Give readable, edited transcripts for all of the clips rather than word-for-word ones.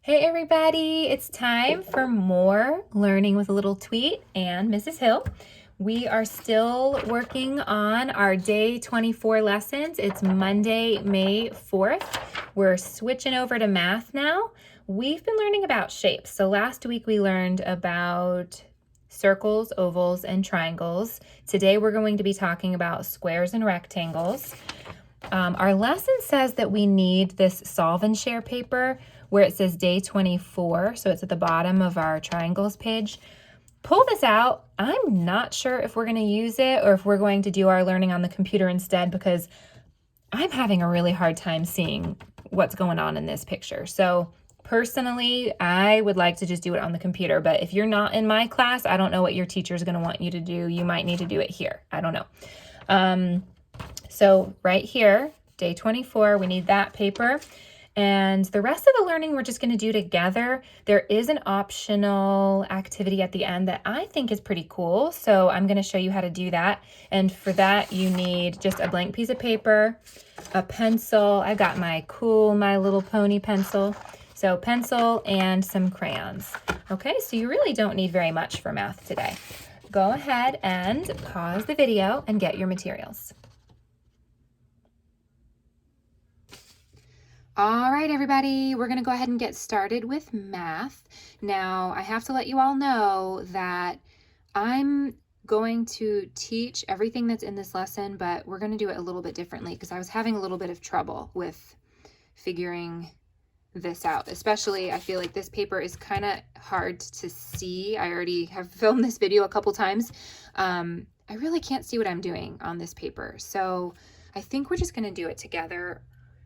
Hey everybody, it's time for more Learning with a Little Tweet and Mrs. Hill. We are still working on our day 24 lessons. It's Monday, May 4th. We're switching over to math now. We've been learning about shapes. So last week we learned about circles, ovals, and triangles. Today we're going to be talking about squares and rectangles. Our lesson says that we need this solve and share paper where it says day 24, so it's at the bottom of our triangles page. Pull this out. I'm not sure if we're going to use it or if we're going to do our learning on the computer instead, because I'm having a really hard time seeing what's going on in this picture. So personally, I would like to just do it on the computer, but if you're not in my class, I don't know what your teacher is going to want you to do. You might need to do it here. I don't know. So right here, day 24, we need that paper. And the rest of the learning we're just going to do together. There is an optional activity at the end that I think is pretty cool. So I'm going to show you how to do that. And for that, you need just a blank piece of paper, a pencil. I got my cool My Little Pony pencil. So pencil and some crayons. Okay, so you really don't need very much for math today. Go ahead and pause the video and get your materials. All right, everybody, we're going to go ahead and get started with math. Now, I have to let you all know that I'm going to teach everything that's in this lesson, but we're going to do it a little bit differently because I was having a little bit of trouble with figuring this out. Especially, I feel like this paper is kind of hard to see. I already have filmed this video a couple times. I really can't see what I'm doing on this paper. So I think we're just going to do it together,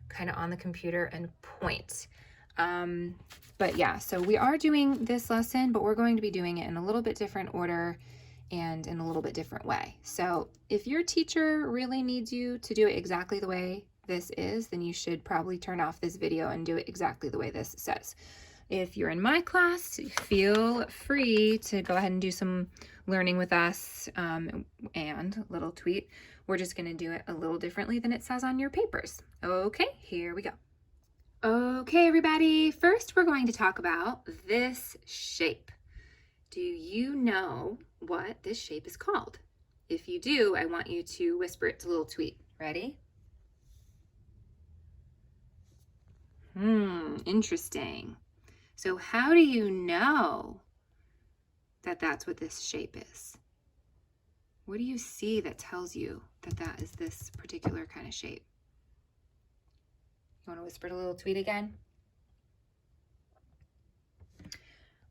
kind of on the computer and point. But yeah, so we are doing this lesson, but we're going to be doing it in a little bit different order and in a little bit different way. So if your teacher really needs you to do it exactly the way this is, then you should probably turn off this video and do it exactly the way this says. If you're in my class, feel free to go ahead and do some learning with us and little tweet. We're just going to do it a little differently than it says on your papers. Okay, here we go. Okay, everybody. First, we're going to talk about this shape. Do you know what this shape is called? If you do, I want you to whisper it to little tweet. Ready? Interesting. So how do you know that that's what this shape is? What do you see that tells you that that is this particular kind of shape? You want to whisper to little tweet again?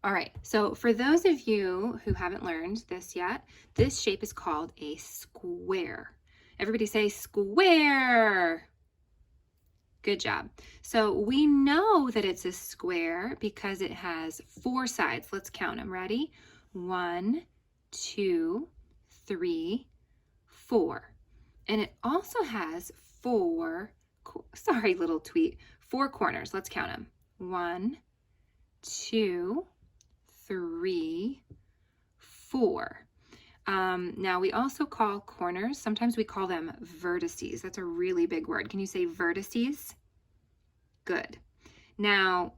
All right, so for those of you who haven't learned this yet, this shape is called a square. Everybody say square. Good job. So we know that it's a square because it has 4 sides. Let's count them. Ready? 1, 2, 3, 4. And it also has 4 corners. Let's count them. 1, 2, 3, 4. Now we also call corners, sometimes we call them vertices. That's a really big word. Can you say vertices? Good. Now,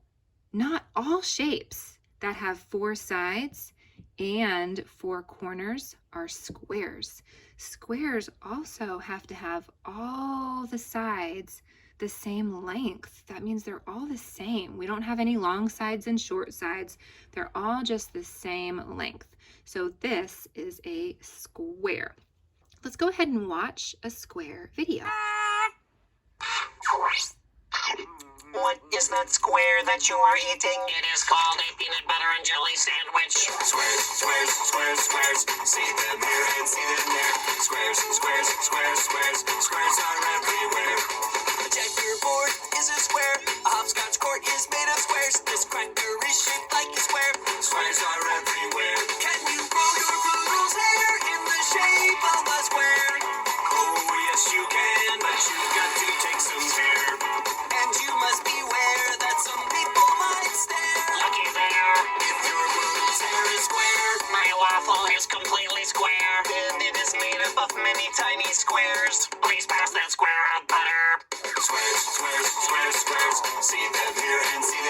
not all shapes that have 4 sides and 4 corners are squares. Squares also have to have all the sides the same length. That means they're all the same. We don't have any long sides and short sides. They're all just the same length. So this is a square. Let's go ahead and watch a square video. What is that square that you are eating? It is called a peanut butter and jelly sandwich. Squares, squares, squares, squares. See them here and see them there. Squares, squares, squares, squares. Squares are everywhere. A checkerboard is a square. A hopscotch court is made of squares. This cracker is shaped like a square. Squares are everywhere. Can you roll your poodle's hair in the shape of a square? Oh, yes, you can, but you've got to take some care. And you must beware that some people might stare. Looky there. If your poodle's hair is square, my waffle is completely square. And it is made up of many tiny squares. Please pass that square out butter. Squares, squares, squares, squares. See them here and see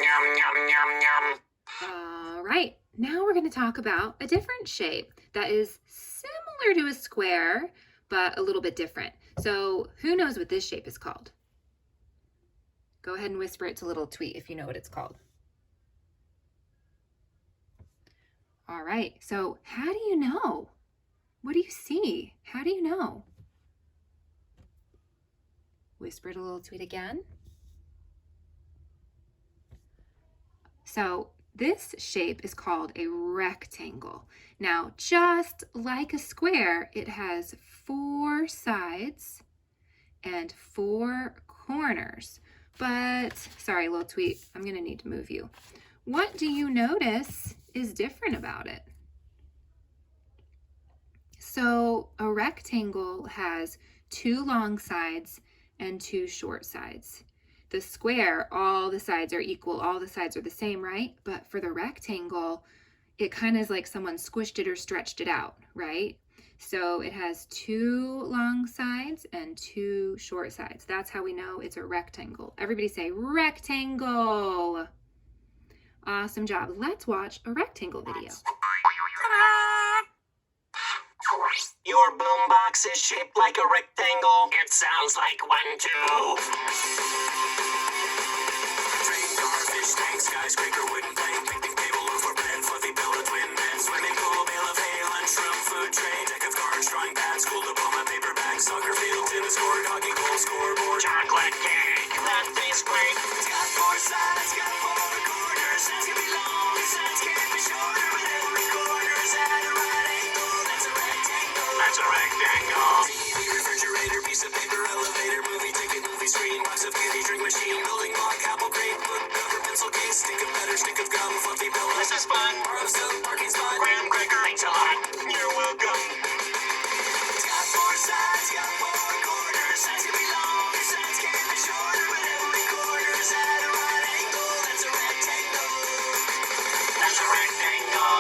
yum, yum, yum, yum. All right, now we're going to talk about a different shape that is similar to a square, but a little bit different. So who knows what this shape is called? Go ahead and whisper it to Little Tweet if you know what it's called. All right, so how do you know? What do you see? How do you know? Whisper to Little Tweet again. So this shape is called a rectangle. Now, just like a square, it has 4 sides and 4 corners. But, sorry, Little Tweet, I'm gonna need to move you. What do you notice is different about it? So a rectangle has 2 long sides and 2 short sides. The square, all the sides are equal, all the sides are the same, right? But for the rectangle, it kind of is like someone squished it or stretched it out, right? So it has 2 long sides and 2 short sides. That's how we know it's a rectangle. Everybody say rectangle. Awesome job. Let's watch a rectangle video. Your boombox is shaped like a rectangle. It sounds like 1, 2. Train, car, fish tank, skyscraper, wooden plank, picnic table, loaf for bread, fluffy pillow, twin bed, swimming pool, bale of hay, lunchroom, food tray, deck of cards, drawing pad, school diploma, paper bag, soccer field, tennis court, hockey goal, scoreboard, chocolate cake. That tastes great. It's got 4 sides, got 4 corners. Sides can be long, sides can be shorter, but every corner's at a right angle. That's a rectangle. That's a rectangle. TV, refrigerator, piece of paper, elevator, movie ticket, movie screen, box of candy, drink machine, building block, apple crate, book cover, pencil case, stick of butter, stick of gum, fluffy pillow. This is fun. Bar of soap, parking spot, graham cracker. Thanks a lot. You're welcome. It's got 4 sides, got 4 corners. Sides can be long, sides can be shorter, but every corner's at a right angle. That's a rectangle. That's a rectangle.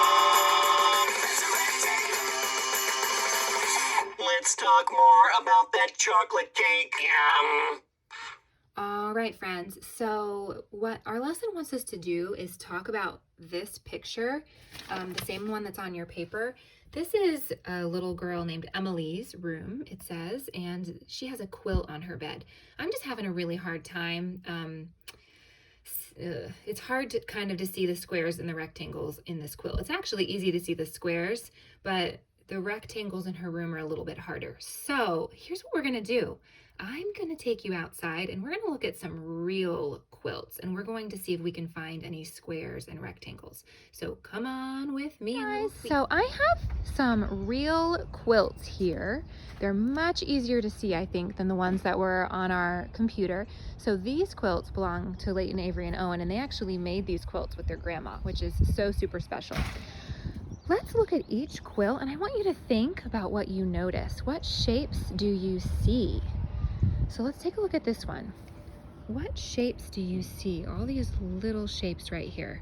That's a rectangle. Let's talk more about that chocolate cake. Yum. All right, friends. So what our lesson wants us to do is talk about this picture, the same one that's on your paper. This is a little girl named Emily's room, it says, and she has a quilt on her bed. I'm just having a really hard time. It's hard to kind of to see the squares and the rectangles in this quilt. It's actually easy to see the squares, but the rectangles in her room are a little bit harder. So here's what we're gonna do. I'm gonna take you outside and we're gonna look at some real quilts and we're going to see if we can find any squares and rectangles. So come on with me. Guys, so I have some real quilts here. They're much easier to see, I think, than the ones that were on our computer. So these quilts belong to Leighton, Avery, and Owen, and they actually made these quilts with their grandma, which is so super special. Let's look at each quilt and I want you to think about what you notice. What shapes do you see? So let's take a look at this one. What shapes do you see? All these little shapes right here.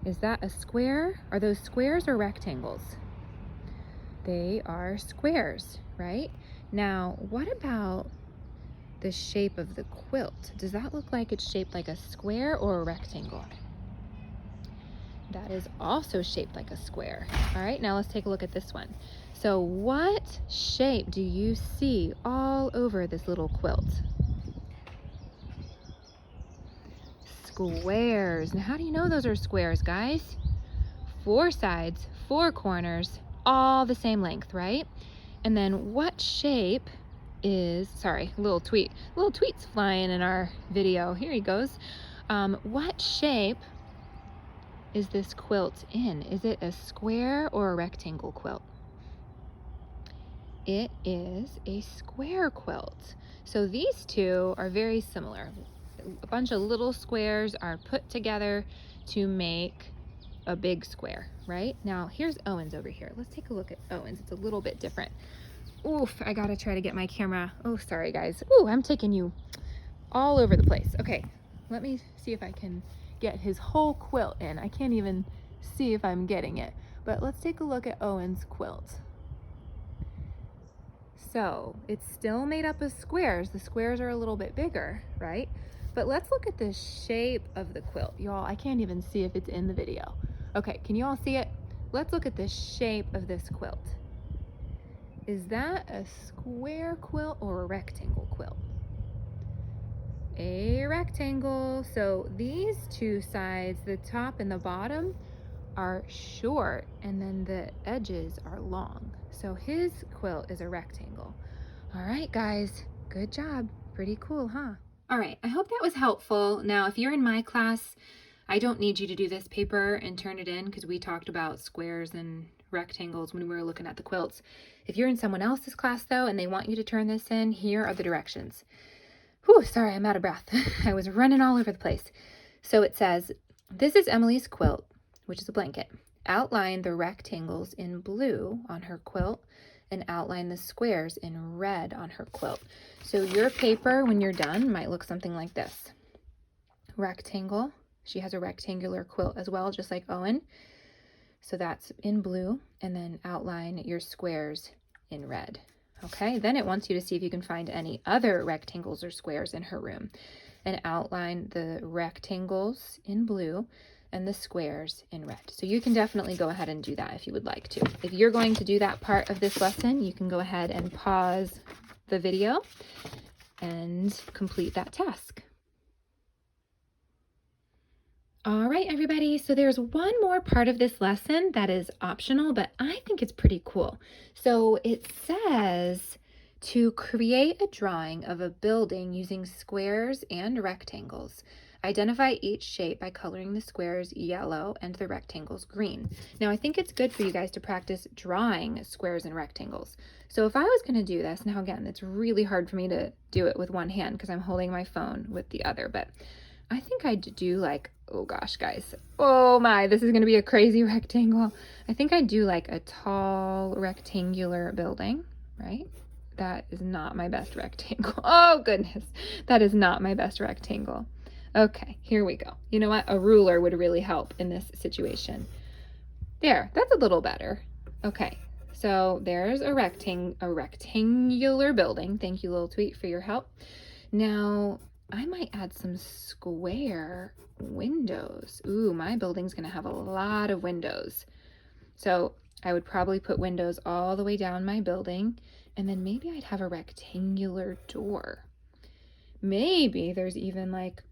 Is that a square? Are those squares or rectangles? They are squares, right? Now, what about the shape of the quilt? Does that look like it's shaped like a square or a rectangle? That is also shaped like a square. All right, now let's take a look at this one. So what shape do you see all over this little quilt? Squares. Now how do you know those are squares, guys? 4 sides, 4 corners, all the same length, right? And then what shape is, sorry, little tweet's flying in our video. Here he goes. What shape is this quilt in? Is it a square or a rectangle quilt? It is a square quilt. So these two are very similar. A bunch of little squares are put together to make a big square, right? Now here's Owen's over here. Let's take a look at Owen's. It's a little bit different. Oof, I gotta try to get my camera. Oh, sorry guys. Ooh, I'm taking you all over the place. Okay, let me see if I can get his whole quilt in. I can't even see if I'm getting it, but let's take a look at Owen's quilt. So it's still made up of squares. The squares are a little bit bigger, right? But let's look at the shape of the quilt. Y'all, I can't even see if it's in the video. Okay, can you all see it? Let's look at the shape of this quilt. Is that a square quilt or a rectangle quilt? A rectangle. So these two sides, the top and the bottom, are short, and then the edges are long. So his quilt is a rectangle. All right, guys, good job. Pretty cool, huh? All right, I hope that was helpful. Now, if you're in my class, I don't need you to do this paper and turn it in because we talked about squares and rectangles when we were looking at the quilts. If you're in someone else's class though, and they want you to turn this in, here are the directions. Whew, sorry, I'm out of breath. I was running all over the place. So it says, this is Emily's quilt, which is a blanket. Outline the rectangles in blue on her quilt and outline the squares in red on her quilt. So your paper, when you're done, might look something like this. Rectangle. She has a rectangular quilt as well, just like Owen. So that's in blue, and then outline your squares in red. Okay, then it wants you to see if you can find any other rectangles or squares in her room and outline the rectangles in blue and the squares in red. So you can definitely go ahead and do that if you would like to. If you're going to do that part of this lesson, you can go ahead and pause the video and complete that task. All right, everybody, so there's one more part of this lesson that is optional, but I think it's pretty cool. So it says to create a drawing of a building using squares and rectangles. Identify each shape by coloring the squares yellow and the rectangles green. Now, I think it's good for you guys to practice drawing squares and rectangles. So if I was going to do this, now again, it's really hard for me to do it with one hand because I'm holding my phone with the other, but I think I'd do like, oh gosh, guys, oh my, this is going to be a crazy rectangle. I think I'd do like a tall rectangular building, right? That is not my best rectangle. Oh goodness, that is not my best rectangle. Okay, here we go. You know what? A ruler would really help in this situation. There, that's a little better. Okay, so there's a rectangular building. Thank you, Little Tweet, for your help. Now, I might add some square windows. Ooh, my building's gonna have a lot of windows. So I would probably put windows all the way down my building, and then maybe I'd have a rectangular door. Maybe there's even like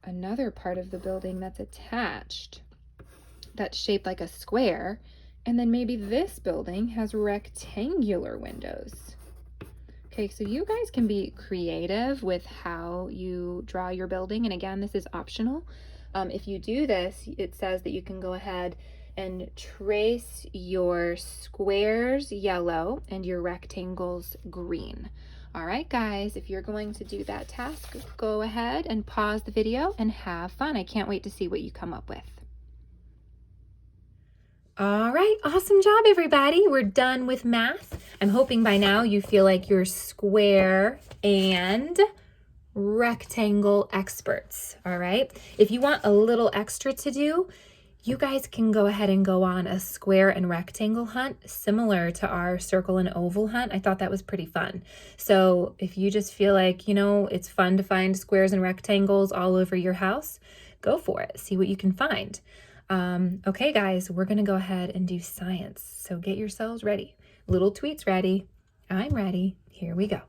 another part of the building that's attached that's shaped like a square, and then maybe this building has rectangular windows. Okay, so you guys can be creative with how you draw your building. And again, this is optional. If you do this, it says that you can go ahead and trace your squares yellow and your rectangles green. All right, guys, if you're going to do that task, go ahead and pause the video and have fun. I can't wait to see what you come up with. All right, awesome job, everybody. We're done with math. I'm hoping by now you feel like you're square and rectangle experts, all right? If you want a little extra to do, you guys can go ahead and go on a square and rectangle hunt similar to our circle and oval hunt. I thought that was pretty fun. So if you just feel like, you know, it's fun to find squares and rectangles all over your house, go for it. See what you can find. Okay, guys, we're going to go ahead and do science. So get yourselves ready. Little Tweet's ready. I'm ready. Here we go.